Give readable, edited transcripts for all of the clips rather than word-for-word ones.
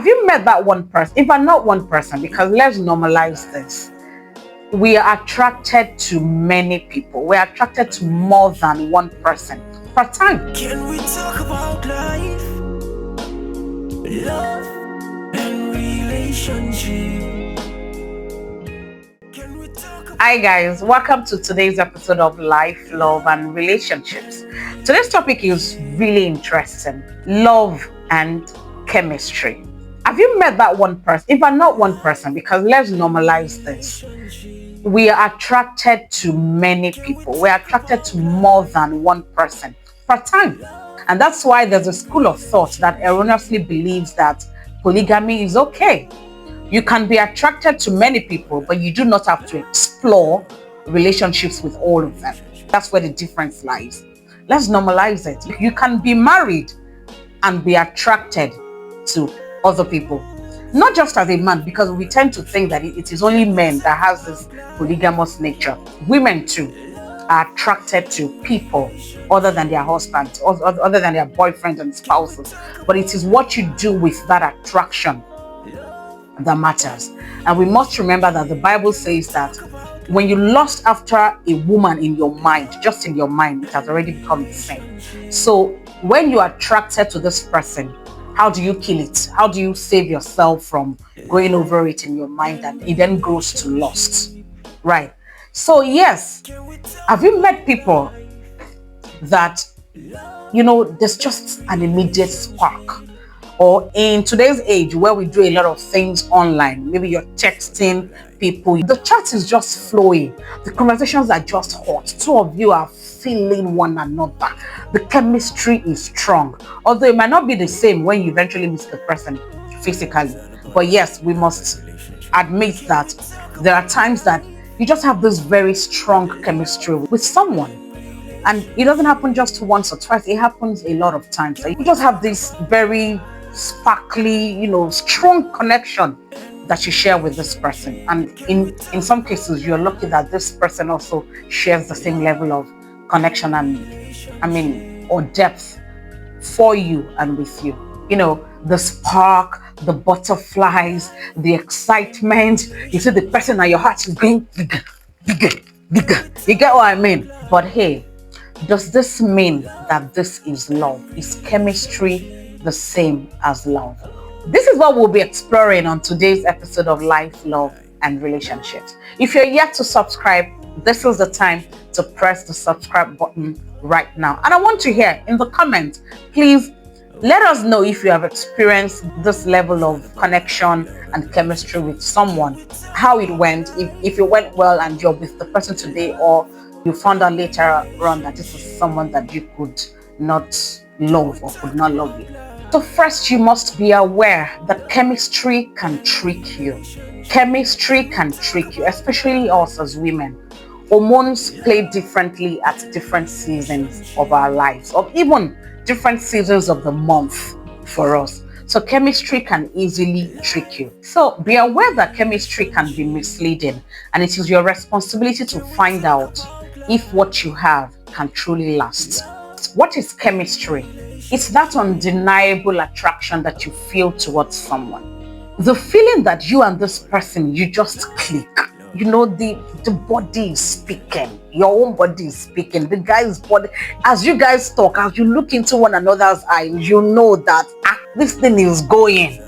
Have you met that one person? If I'm not one person, because let's normalize this. We are attracted to many people. We're attracted to more than one person per time. Can we talk about life, love, and relationship? Can we talk about... Hi guys, welcome to today's episode of Life, Love, and Relationships. Today's topic is really interesting. Love and chemistry. Have you met that one person? If I'm not one person, because let's normalize this. We are attracted to many people. We're attracted to more than one person per time. And that's why there's a school of thought that erroneously believes that polygamy is okay. You can be attracted to many people, but you do not have to explore relationships with all of them. That's where the difference lies. Let's normalize it. You can be married and be attracted to other people. Not just as a man, because we tend to think that it is only men that has this polygamous nature. Women too are attracted to people other than their husbands, other than their boyfriends and spouses. But it is what you do with that attraction that matters. And we must remember that the Bible says that when you lust after a woman in your mind, just in your mind, it has already become a sin. So when you are attracted to this person, how do you kill it? How do you save yourself from going over it in your mind and it then goes to lust? Right. So yes, have you met people that, there's just an immediate spark? Or in today's age where we do a lot of things online, maybe you're texting people, the chat is just flowing, the conversations are just hot, two of you are feeling one another, the chemistry is strong, although it might not be the same when you eventually meet the person physically. But yes, we must admit that there are times that you just have this very strong chemistry with someone. And it doesn't happen just once or twice, it happens a lot of times. You just have this very sparkly, strong connection that you share with this person. And in some cases, you're lucky that this person also shares the same level of connection or depth for you and with you. The spark, the butterflies, the excitement. You see the person and your heart is going bigger, bigger, bigger. You get what I mean? But hey, does this mean that this is love? Is chemistry the same as love? This is what we'll be exploring on today's episode of Life, Love, and Relationships. If you're yet to subscribe, this is the time to press the subscribe button right now. And I want to hear in the comments, please let us know if you have experienced this level of connection and chemistry with someone, how it went, if it went well and you're with the person today, or you found out later on that this is someone that you could not love or could not love you. So first, you must be aware that chemistry can trick you. Chemistry can trick you, especially us as women. Hormones play differently at different seasons of our lives, or even different seasons of the month for us. So chemistry can easily trick you. So be aware that chemistry can be misleading, and it is your responsibility to find out if what you have can truly last. What is chemistry? It's that undeniable attraction that you feel towards someone. The feeling that you and this person, you just click. The body is speaking. Your own body is speaking. The guy's body. As you guys talk, as you look into one another's eyes, you know that this thing is going,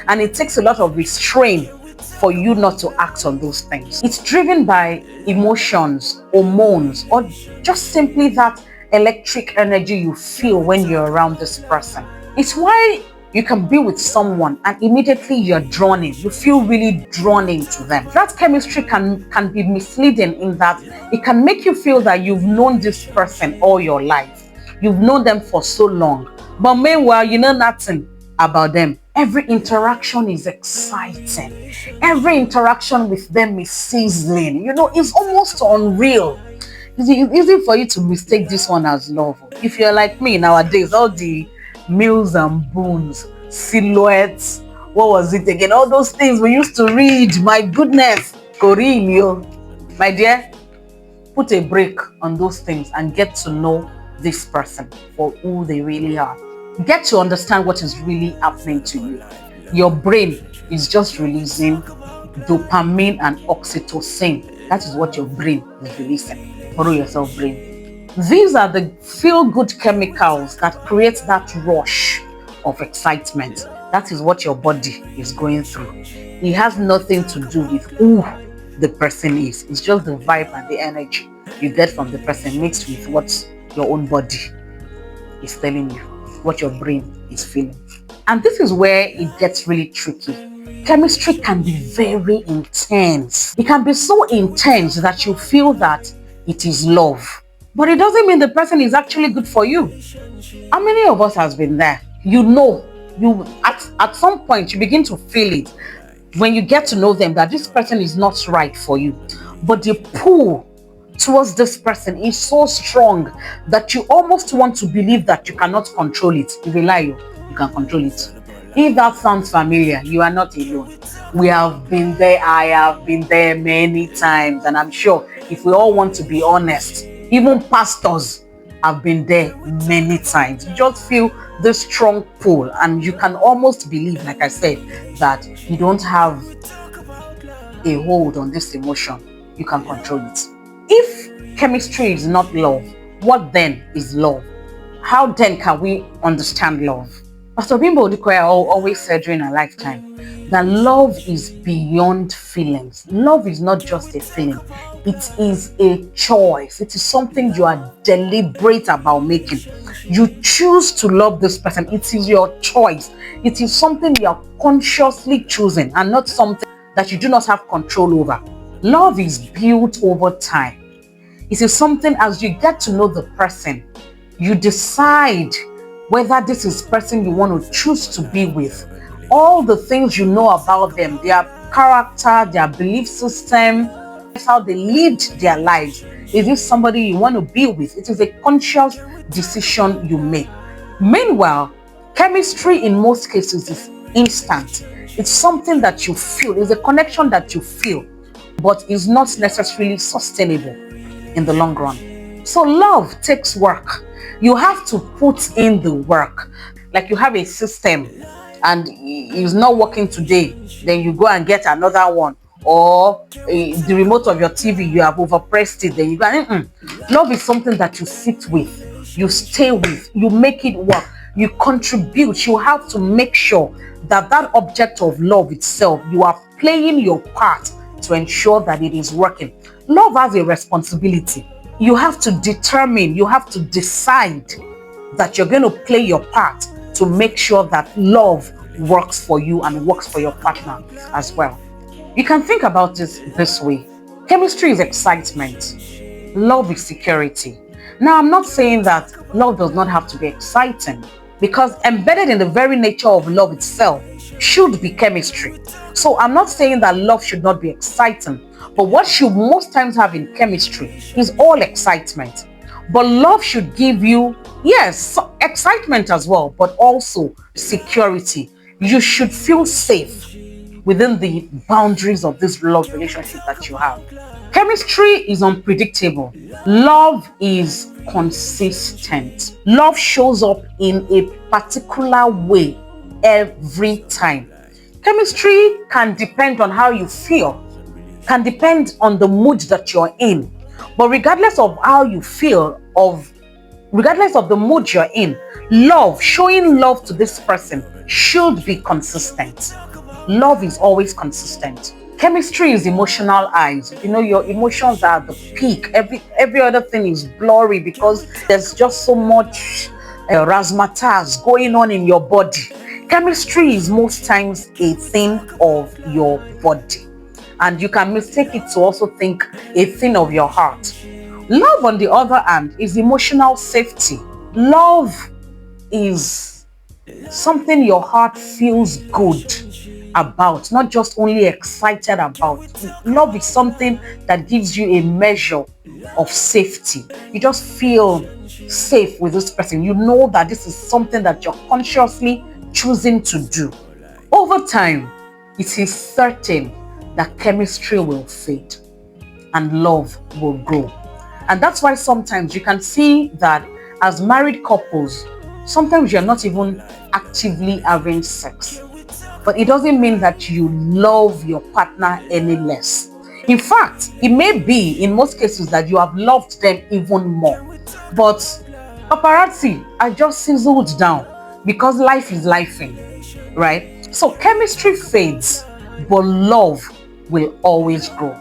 and it takes a lot of restraint for you not to act on those things. It's driven by emotions, hormones, or just simply that electric energy you feel when you're around this person. It's why you can be with someone and immediately you're drawn in. You feel really drawn into them. That chemistry can be misleading in that it can make you feel that you've known this person all your life. You've known them for so long. But meanwhile, you know nothing about them. Every interaction is exciting. Every interaction with them is sizzling. It's almost unreal. It's easy for you to mistake this one as love. If you're like me nowadays, all the meals and bones, silhouettes, what was it again? All those things we used to read. My goodness, Corinne, my dear, put a break on those things and get to know this person for who they really are. Get to understand what is really happening to you. Your brain is just releasing dopamine and oxytocin. That is what your brain is releasing. Borrow yourself, brain. These are the feel-good chemicals that create that rush of excitement. That is what your body is going through. It has nothing to do with who the person is. It's just the vibe and the energy you get from the person mixed with what your own body is telling you, what your brain is feeling. And this is where it gets really tricky. Chemistry can be very intense. It can be so intense that you feel that it is love. But it doesn't mean the person is actually good for you. How many of us has been there? You at some point you begin to feel it when you get to know them that this person is not right for you. But the pull towards this person is so strong that you almost want to believe that you cannot control it. If you lie, you can control it. If that sounds familiar, you are not alone. We have been there. I have been there many times, and I'm sure if we all want to be honest, even pastors have been there many times. You just feel this strong pull, and you can almost believe, like I said, that you don't have a hold on this emotion. You can control it. If chemistry is not love, what then is love? How then can we understand love? Pastor Bimbo Odukoya always said during her lifetime that love is beyond feelings. Love is not just a feeling. It is a choice. It is something you are deliberate about making. You choose to love this person. It is your choice. It is something you are consciously choosing and not something that you do not have control over. Love is built over time. It is something as you get to know the person, you decide whether this is person you want to choose to be with. All the things you know about them, their character, their belief system, how they lived their lives. Is this somebody you want to be with? It is a conscious decision you make. Meanwhile, chemistry in most cases is instant. It's something that you feel. It's a connection that you feel, but is not necessarily sustainable in the long run. So love takes work. You have to put in the work. Like you have a system and it's not working today, then you go and get another one. Or the remote of your TV, you have overpressed it, then you go. Love is something that you sit with, you stay with, you make it work, you contribute. You have to make sure that that object of love itself, you are playing your part to ensure that it is working. Love has a responsibility. You have to determine, you have to decide that you're going to play your part to make sure that love works for you and works for your partner as well. You can think about it this way. Chemistry is excitement. Love is security. Now, I'm not saying that love does not have to be exciting, because embedded in the very nature of love itself should be chemistry. So I'm not saying that love should not be exciting, but what should most times have in chemistry is all excitement. But love should give you, yes, excitement as well, but also security. You should feel safe within the boundaries of this love relationship that you have. Chemistry is unpredictable. Love is consistent. Love shows up in a particular way every time. Chemistry can depend on how you feel, can depend on the mood that you're in. But regardless of how you feel, regardless of the mood you're in, showing love to this person should be consistent. Love is always consistent. Chemistry is emotional eyes. You know, your emotions are at the peak. Every other thing is blurry because there's just so much razzmatazz going on in your body. Chemistry is most times a thing of your body, and you can mistake it to also think a thing of your heart. Love, on the other hand, is emotional safety. Love is something your heart feels good about, not just only excited about. Love is something that gives you a measure of safety. You just feel safe with this person. You know that this is something that you're consciously choosing to do. Over time, it is certain that chemistry will fade and love will grow. And that's why sometimes you can see that as married couples, sometimes you're not even actively having sex. but it doesn't mean that you love your partner any less. In fact, it may be in most cases that you have loved them even more. But paparazzi are just sizzled down because life is lifing, right? So chemistry fades, but love will always grow.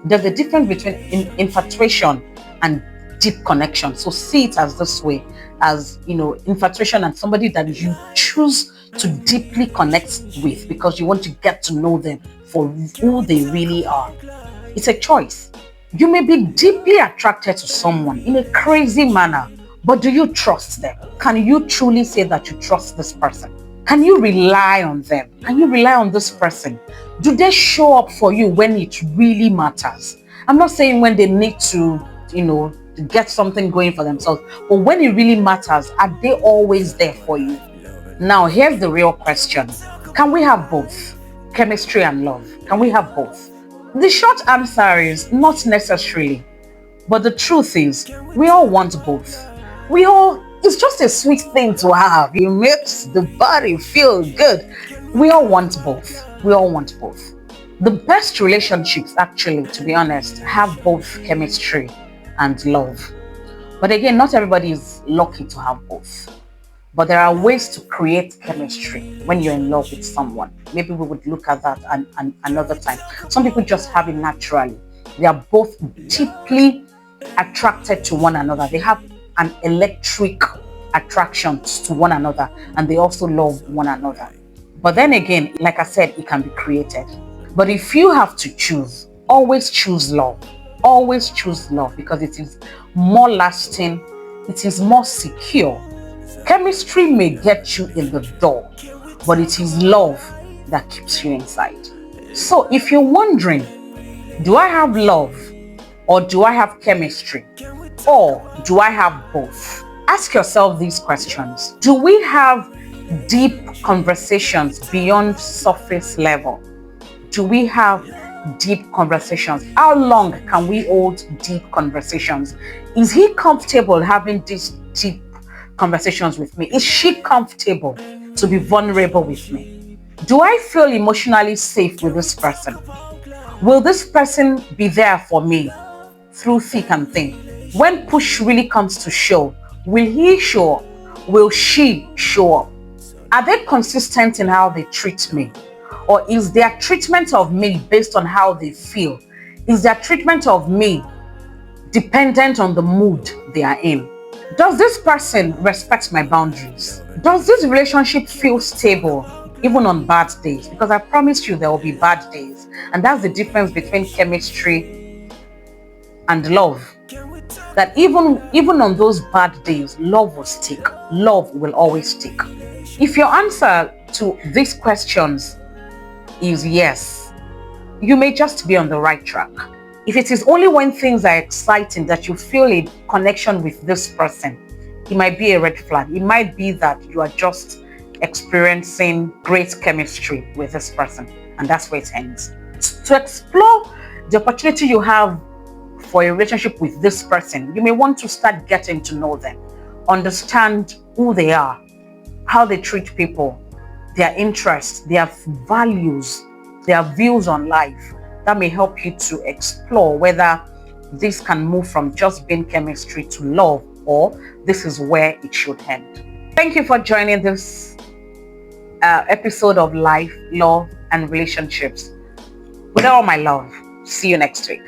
There's a difference between infatuation and deep connection. So see it as this way, as infatuation and somebody that you choose to deeply connect with because you want to get to know them for who they really are. It's a choice. You may be deeply attracted to someone in a crazy manner, but do you trust them? Can you truly say that you trust this person? Can you rely on them? Can you rely on this person? Do they show up for you when it really matters? I'm not saying when they need to, get something going for themselves, but when it really matters, are they always there for you? Now, here's the real question. Can we have both? Chemistry and love. Can we have both? The short answer is not necessarily. But the truth is, we all want both. It's just a sweet thing to have. It makes the body feel good. We all want both. We all want both. The best relationships, actually, to be honest, have both chemistry and love. But again, not everybody is lucky to have both. But there are ways to create chemistry when you're in love with someone. Maybe we would look at that another time. Some people just have it naturally. They are both deeply attracted to one another. They have an electric attraction to one another, and they also love one another. But then again, like I said, it can be created. But if you have to choose, always choose love. Always choose love because it is more lasting, it is more secure. Chemistry may get you in the door, but it is love that keeps you inside. So if you're wondering, do I have love or do I have chemistry? Or do I have both? Ask yourself these questions. Do we have deep conversations beyond surface level? Do we have deep conversations? How long can we hold deep conversations? Is he comfortable having these deep conversations with me? Is she comfortable to be vulnerable with me? Do I feel emotionally safe with this person? Will this person be there for me through thick and thin? When push really comes to shove, will he show up? Will she show up? Are they consistent in how they treat me? Or is their treatment of me based on how they feel? Is their treatment of me dependent on the mood they are in? Does this person respect my boundaries? Does this relationship feel stable even on bad days? Because I promise you there will be bad days. And that's the difference between chemistry and love. That even on those bad days, love will stick. Love will always stick. If your answer to these questions is yes, you may just be on the right track. If it is only when things are exciting that you feel a connection with this person, it might be a red flag. It might be that you are just experiencing great chemistry with this person, and that's where it ends. To explore the opportunity you have for a relationship with this person, you may want to start getting to know them, understand who they are, how they treat people, their interests, their values, their views on life. That may help you to explore whether this can move from just being chemistry to love, or this is where it should end. Thank you for joining this episode of Life, Love, and Relationships. With all my love, see you next week.